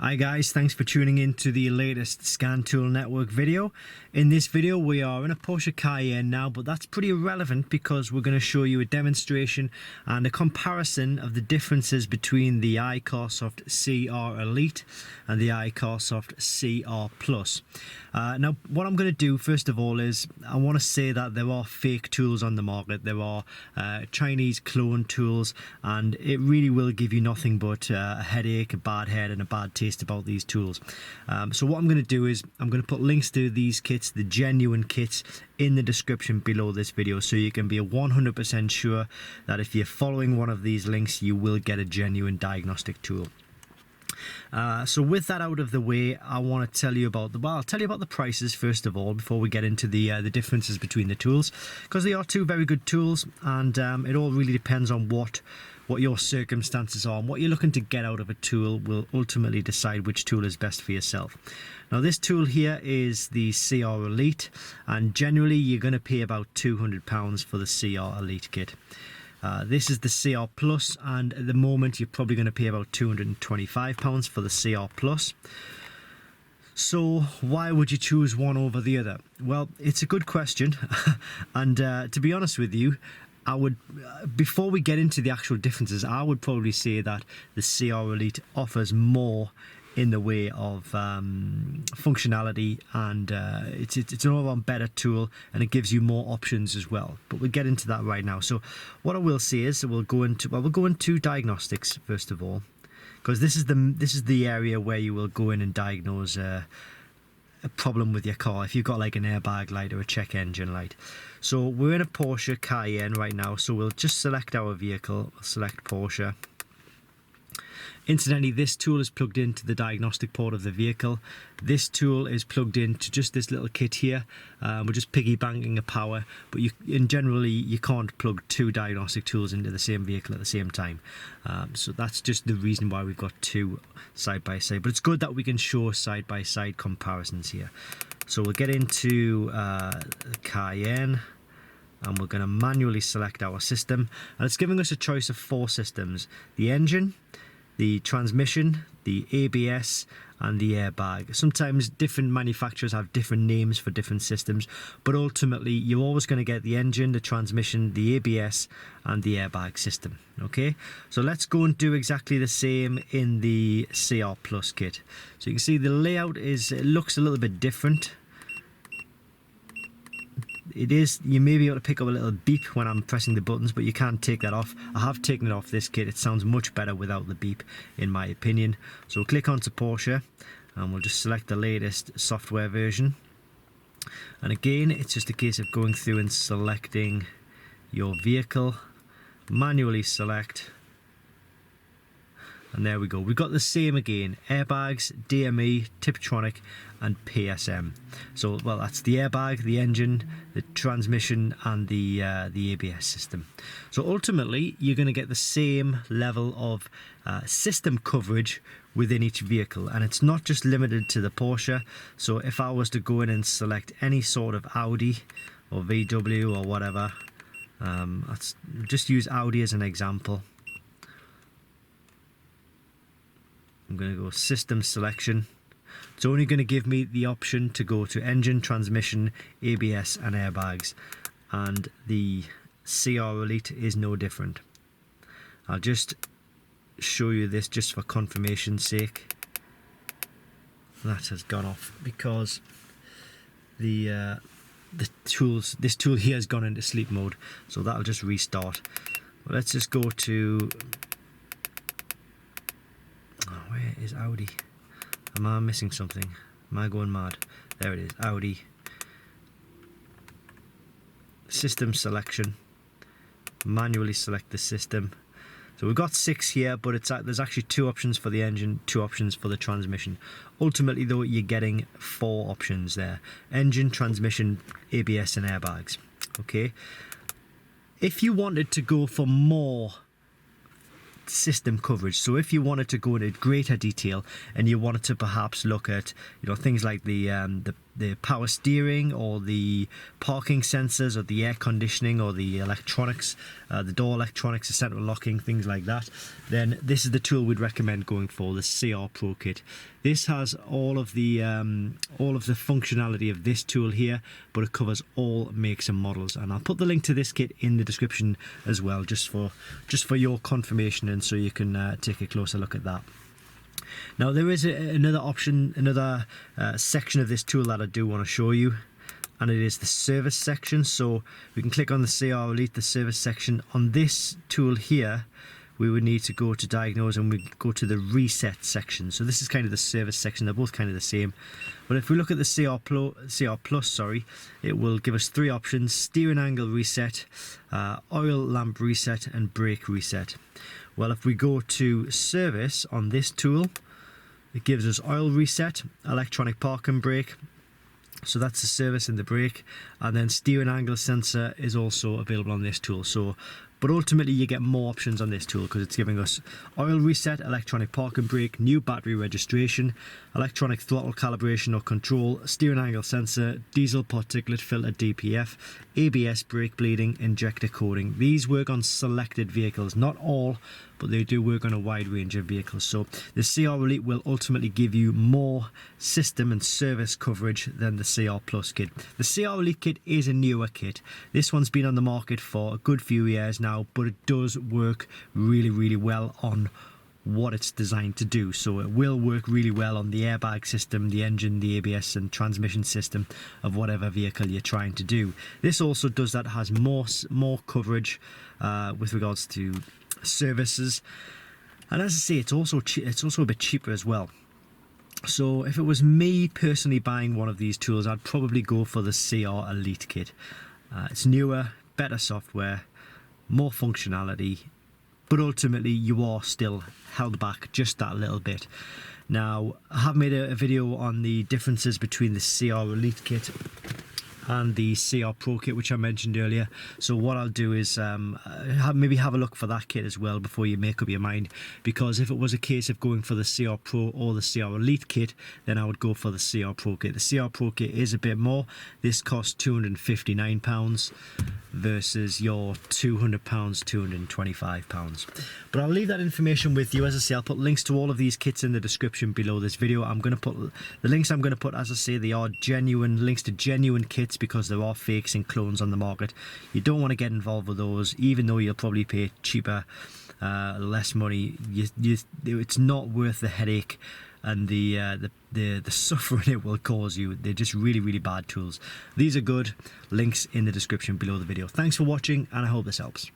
Hi guys, thanks for tuning in to the latest Scan Tool Network video. In this video we are in a Porsche Cayenne now, but that's pretty irrelevant because we're going to show you a demonstration and a comparison of the differences between the iCarsoft CR Elite and the iCarsoft CR Plus. Now what I'm going to do first of all is I want to say that there are fake tools on the market. There are Chinese clone tools, and it really will give you nothing but a headache, a bad head and a bad taste about these tools. So what I'm going to do is I'm going to put links to these kits, the genuine kits, in the description below this video, so you can be 100% sure that if you're following one of these links you will get a genuine diagnostic tool. So with that out of the way, I want to tell you about I'll tell you about the prices first of all before we get into the differences between the tools, because they are two very good tools, and it all really depends on what your circumstances are and what you're looking to get out of a tool will ultimately decide which tool is best for yourself. Now this tool here is the CR Elite, and generally you're going to pay about £200 for the CR Elite kit. This is the CR Plus, and at the moment you're probably going to pay about £225 for the CR Plus. So why would you choose one over the other? Well, it's a good question, and to be honest with you, I would, before we get into the actual differences, I would probably say that the CR Elite offers more in the way of functionality, and it's an all-round better tool, and it gives you more options as well. But we'll get into that right now. So what I will say is we'll go into diagnostics first of all, because this is the area where you will go in and diagnose a problem with your car if you've got like an airbag light or a check engine light. So we're in a Porsche Cayenne right now, so we'll just select our vehicle. We'll select Porsche. Incidentally, this tool is plugged into the diagnostic port of the vehicle. This tool is plugged into just this little kit here. We're just piggybacking a power, but generally you can't plug two diagnostic tools into the same vehicle at the same time. So that's just the reason why we've got two side by side. But it's good that we can show side by side comparisons here. So we'll get into the Cayenne, and we're going to manually select our system, and it's giving us a choice of 4 systems: the engine, the transmission, the ABS and the airbag. Sometimes different manufacturers have different names for different systems, but ultimately you're always going to get the engine, the transmission, the ABS and the airbag system. Okay, so let's go and do exactly the same in the CR Plus kit. So you can see the layout it looks a little bit different. You may be able to pick up a little beep when I'm pressing the buttons, but you can't take that off. I have taken it off this kit. It sounds much better without the beep, in my opinion. So we'll click onto Porsche, and we'll just select the latest software version. And again, it's just a case of going through and selecting your vehicle, manually select, and there we go. We've got the same again: airbags, DME, Tiptronic and PSM. So, well, that's the airbag, the engine, the transmission and the ABS system. So ultimately you're going to get the same level of system coverage within each vehicle, and it's not just limited to the Porsche. So if I was to go in and select any sort of Audi or VW or whatever, let's just use Audi as an example. I'm going to go system selection. It's only going to give me the option to go to engine, transmission, ABS and airbags, and the CR Elite is no different. I'll just show you this just for confirmation's sake. That has gone off because this tool here has gone into sleep mode, so that'll just restart. Well, let's just go to, where is Audi? Am I missing something? Am I going mad? There it is, Audi. System selection. Manually select the system. So we've got 6 here, but there's actually 2 options for the engine, 2 options for the transmission. Ultimately though, you're getting 4 options there: engine, transmission, ABS and airbags. Okay. If you wanted to go for more system coverage, so if you wanted to go into greater detail and you wanted to perhaps look at things like the power steering or the parking sensors or the air conditioning or the electronics, the door electronics, the central locking, things like that, then this is the tool we'd recommend going for, the CR Pro Kit. This has all of the functionality of this tool here, but it covers all makes and models, and I'll put the link to this kit in the description as well, just for your confirmation, and so you can take a closer look at that. Now there is another option, another section of this tool that I do want to show you, and it is the service section. So we can click on the CR Elite, the service section. On this tool here, we would need to go to diagnose, and we go to the reset section. So this is kind of the service section. They're both kind of the same. But if we look at the CR Plus, it will give us three options: steering angle reset, oil lamp reset, and brake reset. Well, if we go to service on this tool, it gives us oil reset, electronic park and brake. So that's the service and the brake, and then steering angle sensor is also available on this tool. But ultimately you get more options on this tool because it's giving us oil reset, electronic park and brake, new battery registration, electronic throttle calibration or control, steering angle sensor, diesel particulate filter DPF, ABS brake bleeding, injector coding. These work on selected vehicles, not all, but they do work on a wide range of vehicles. So the CR Elite will ultimately give you more system and service coverage than the CR Plus kit. The CR Elite kit is a newer kit. This one's been on the market for a good few years now, but it does work really, really well on what it's designed to do. So it will work really well on the airbag system, the engine, the ABS and transmission system of whatever vehicle you're trying to do. This also does that, has more coverage with regards to services, and as I say, it's also a bit cheaper as well. So if it was me personally buying one of these tools, I'd probably go for the CR Elite kit. It's newer, better software, more functionality, but ultimately you are still held back just that little bit. Now, I have made a video on the differences between the CR Elite kit and the CR Pro kit, which I mentioned earlier. So what I'll do is maybe have a look for that kit as well before you make up your mind, because if it was a case of going for the CR Pro or the CR Elite kit, then I would go for the CR Pro kit. The CR Pro kit is a bit more. This costs £259 versus your £200, £225. But I'll leave that information with you. As I say, I'll put links to all of these kits in the description below this video. I'm going to put the links I'm going to put, as I say, they are genuine links to genuine kits, because there are fakes and clones on the market. You don't want to get involved with those, even though you'll probably pay cheaper, less money. It's not worth the headache and the suffering it will cause you. They're just really, really bad tools. These are good. Links in the description below the video. Thanks for watching, and I hope this helps.